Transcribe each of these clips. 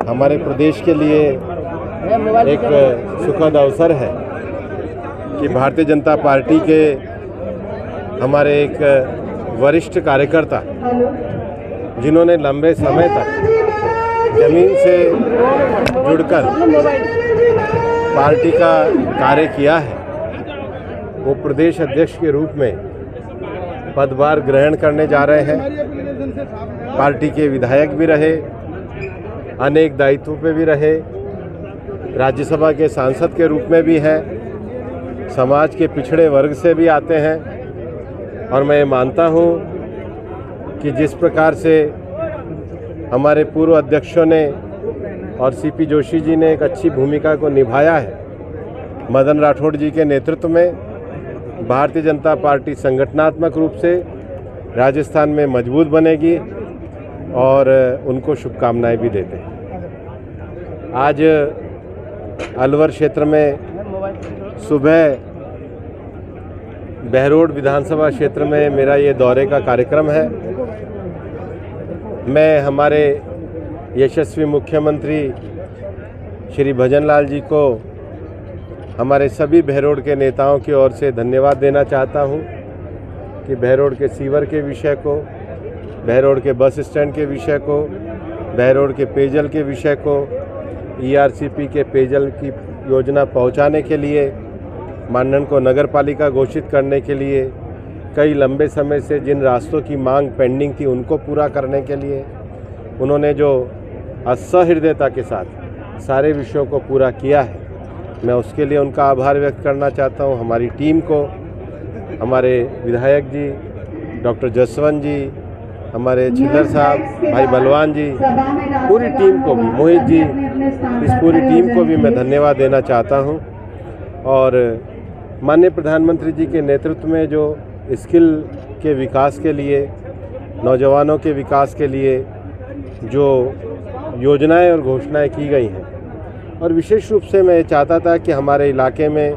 हमारे प्रदेश के लिए एक सुखद अवसर है कि भारतीय जनता पार्टी के हमारे एक वरिष्ठ कार्यकर्ता जिन्होंने लंबे समय तक जमीन से जुड़कर पार्टी का कार्य किया है, वो प्रदेश अध्यक्ष के रूप में पदभार ग्रहण करने जा रहे हैं। पार्टी के विधायक भी रहे, अनेक दायित्वों पे भी रहे, राज्यसभा के सांसद के रूप में भी हैं, समाज के पिछड़े वर्ग से भी आते हैं। और मैं मानता हूँ कि जिस प्रकार से हमारे पूर्व अध्यक्षों ने और सीपी जोशी जी ने एक अच्छी भूमिका को निभाया है, मदन राठौड़ जी के नेतृत्व में भारतीय जनता पार्टी संगठनात्मक रूप से राजस्थान में मजबूत बनेगी और उनको शुभकामनाएं भी देते हैं। आज अलवर क्षेत्र में सुबह बहरोड विधानसभा क्षेत्र में मेरा ये दौरे का कार्यक्रम है। मैं हमारे यशस्वी मुख्यमंत्री श्री भजनलाल जी को हमारे सभी बहरोड के नेताओं की ओर से धन्यवाद देना चाहता हूं कि बहरोड के सीवर के विषय को, बहरोड के बस स्टैंड के विषय को, बहरोड के पेयजल के विषय को, ERCP के पेयजल की योजना पहुंचाने के लिए, मानन को नगर पालिका घोषित करने के लिए, कई लंबे समय से जिन रास्तों की मांग पेंडिंग थी उनको पूरा करने के लिए उन्होंने जो असहृदयता के साथ सारे विषयों को पूरा किया है, मैं उसके लिए उनका आभार व्यक्त करना चाहता हूं। हमारी टीम को, हमारे विधायक जी डॉक्टर जसवंत जी, हमारे छिल्लर साहब, भाई बलवान जी, पूरी टीम को भी, मोहित जी, इस पूरी टीम को भी मैं धन्यवाद देना चाहता हूं। और माननीय प्रधानमंत्री जी के नेतृत्व में जो स्किल के विकास के लिए, नौजवानों के विकास के लिए जो योजनाएं और घोषणाएं की गई हैं, और विशेष रूप से मैं चाहता था कि हमारे इलाके में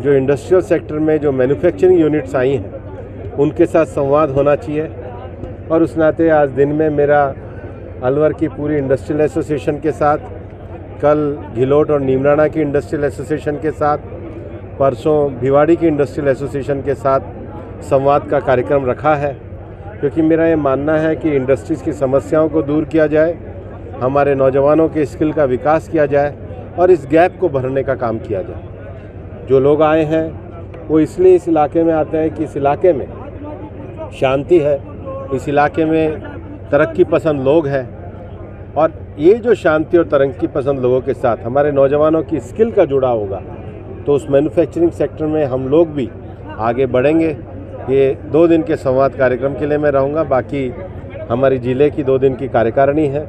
जो इंडस्ट्रियल सेक्टर में जो मैन्युफैक्चरिंग यूनिट्स आई हैं उनके साथ संवाद होना चाहिए। और उस नाते आज दिन में मेरा अलवर की पूरी इंडस्ट्रियल एसोसिएशन के साथ, कल घिलोट और नीमराना की इंडस्ट्रियल एसोसिएशन के साथ, परसों भिवाड़ी की इंडस्ट्रियल एसोसिएशन के साथ संवाद का कार्यक्रम रखा है, क्योंकि मेरा ये मानना है कि इंडस्ट्रीज़ की समस्याओं को दूर किया जाए, हमारे नौजवानों के स्किल का विकास किया जाए और इस गैप को भरने का काम किया जाए। जो लोग आए हैं वो इसलिए इस इलाके में आते हैं कि इस इलाके में शांति है, इस इलाके में तरक्की पसंद लोग हैं, और ये जो शांति और तरक्की पसंद लोगों के साथ हमारे नौजवानों की स्किल का जुड़ा होगा तो उस मैन्युफैक्चरिंग सेक्टर में हम लोग भी आगे बढ़ेंगे। ये 2 दिन के संवाद कार्यक्रम के लिए मैं रहूँगा, बाकी हमारी ज़िले की 2 दिन की कार्यकारिणी है।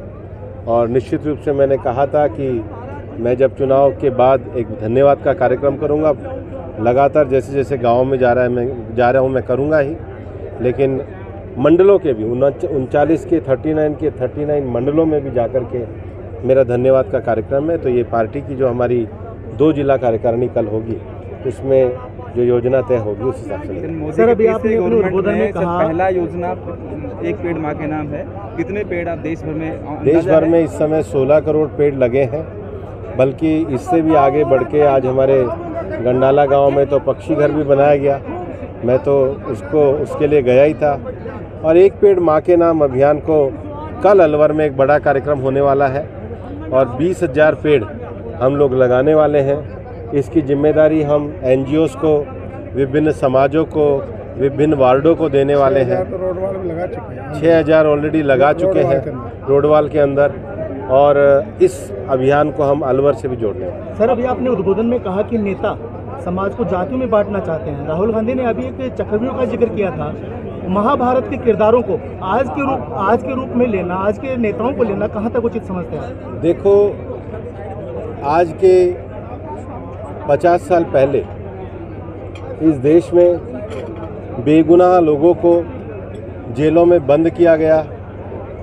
और निश्चित रूप से मैंने कहा था कि मैं जब चुनाव के बाद एक धन्यवाद का कार्यक्रम करूंगा, लगातार जैसे जैसे गाँव में जा रहा हूं मैं करूंगा ही, लेकिन मंडलों के भी 39 के 39 मंडलों में भी जाकर के मेरा धन्यवाद का कार्यक्रम है। तो ये पार्टी की जो हमारी 2 जिला कार्यकारिणी कल होगी उसमें जो योजना तय होगी उस हिसाब से। सर, अभी आपने उद्बोधन में कहा पहला योजना एक पेड़ माँ के नाम है, कितने पेड़ आप देश भर में इस समय 16 करोड़ पेड़ लगे हैं, बल्कि इससे भी आगे बढ़ के आज हमारे गंडाला गांव में तो पक्षी घर भी बनाया गया। मैं तो उसके लिए गया ही था। और एक पेड़ माँ के नाम अभियान को कल अलवर में एक बड़ा कार्यक्रम होने वाला है और 20,000 पेड़ हम लोग लगाने वाले हैं। इसकी जिम्मेदारी हम NGOs को, विभिन्न समाजों को, विभिन्न वार्डों को देने वाले हैं। 6,000 ऑलरेडी लगा चुके हैं रोडवाल के अंदर, और इस अभियान को हम अलवर से भी जोड़ने वाले। सर, अभी आपने उद्बोधन में कहा कि नेता समाज को जातियों में बांटना चाहते हैं। राहुल गांधी ने अभी एक चक्रव्यूह का जिक्र किया था। महाभारत के किरदारों को आज के रूप में लेना, आज के नेताओं को लेना कहाँ तक उचित समझते हैं? देखो, आज के 50 साल पहले इस देश में बेगुनाह लोगों को जेलों में बंद किया गया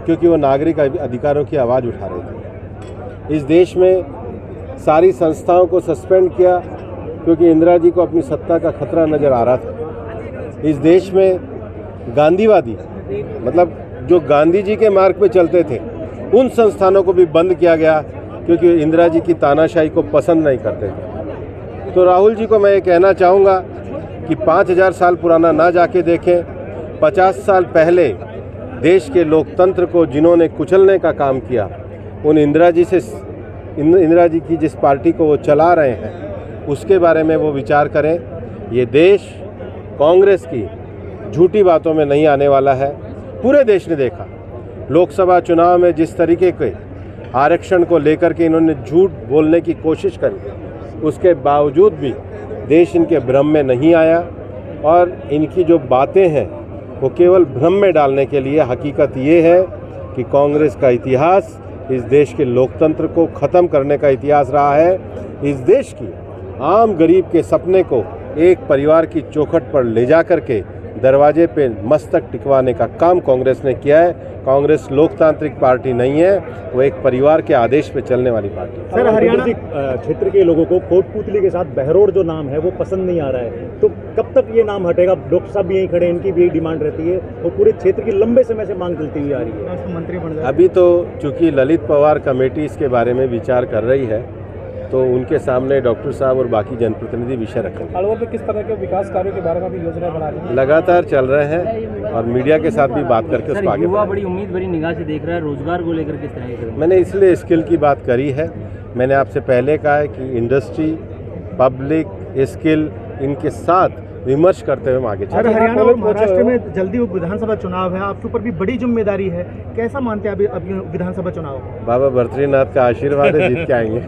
क्योंकि वो नागरिक अधिकारों की आवाज़ उठा रहे थे। इस देश में सारी संस्थाओं को सस्पेंड किया क्योंकि इंदिरा जी को अपनी सत्ता का खतरा नज़र आ रहा था। इस देश में गांधीवादी, मतलब जो गांधी जी के मार्ग पे चलते थे, उन संस्थानों को भी बंद किया गया क्योंकि इंदिरा जी की तानाशाही को पसंद नहीं करते थे। तो राहुल जी को मैं ये कहना चाहूँगा कि 5000 साल पुराना ना जाके देखें, 50 साल पहले देश के लोकतंत्र को जिन्होंने कुचलने का काम किया, उन इंदिरा जी की जिस पार्टी को वो चला रहे हैं उसके बारे में वो विचार करें। ये देश कांग्रेस की झूठी बातों में नहीं आने वाला है। पूरे देश ने देखा लोकसभा चुनाव में जिस तरीके के आरक्षण को लेकर के इन्होंने झूठ बोलने की कोशिश करी, उसके बावजूद भी देश इनके भ्रम में नहीं आया और इनकी जो बातें हैं वो केवल भ्रम में डालने के लिए। हकीकत ये है कि कांग्रेस का इतिहास इस देश के लोकतंत्र को ख़त्म करने का इतिहास रहा है। इस देश की आम गरीब के सपने को एक परिवार की चौखट पर ले जा करके दरवाजे पे मस्तक टिकवाने का काम कांग्रेस ने किया है। कांग्रेस लोकतांत्रिक पार्टी नहीं है, वो एक परिवार के आदेश पे चलने वाली पार्टी है। सर, हरियाणा क्षेत्र के लोगों को कोटपुतली के साथ बहरोड़ जो नाम है वो पसंद नहीं आ रहा है, तो कब तक ये नाम हटेगा? डॉक्टर साहब भी यहीं खड़े हैं, इनकी भी यही डिमांड रहती है और पूरे क्षेत्र की लंबे समय से मांग चलती हुई आ रही है। मंत्री बन गए। अभी तो चूंकि ललित पवार कमेटी इसके बारे में विचार कर रही है, तो उनके सामने डॉक्टर साहब और बाकी जनप्रतिनिधि विषय रखेंगे। अलवर में किस तरह के विकास कार्यों के बारे में भी योजना बना रही है? लगातार चल रहे हैं और मीडिया के साथ भी बात करके उसको आगे युवा बड़ी उम्मीद भरी निगाह से देख रहा है, रोजगार को लेकर किस तरह से? मैंने इसलिए स्किल की बात करी है। मैंने आपसे पहले कहा है कि इंडस्ट्री, पब्लिक, स्किल, इनके साथ विमर्श करते हुए हम आगे चलेंगे। हरियाणा और महाराष्ट्र में जल्दी विधानसभा चुनाव है, आपके ऊपर भी बड़ी जिम्मेदारी है, कैसा मानते हैं अभी विधानसभा चुनाव? बाबा बद्रीनाथ का आशीर्वाद है, जीत के आएंगे।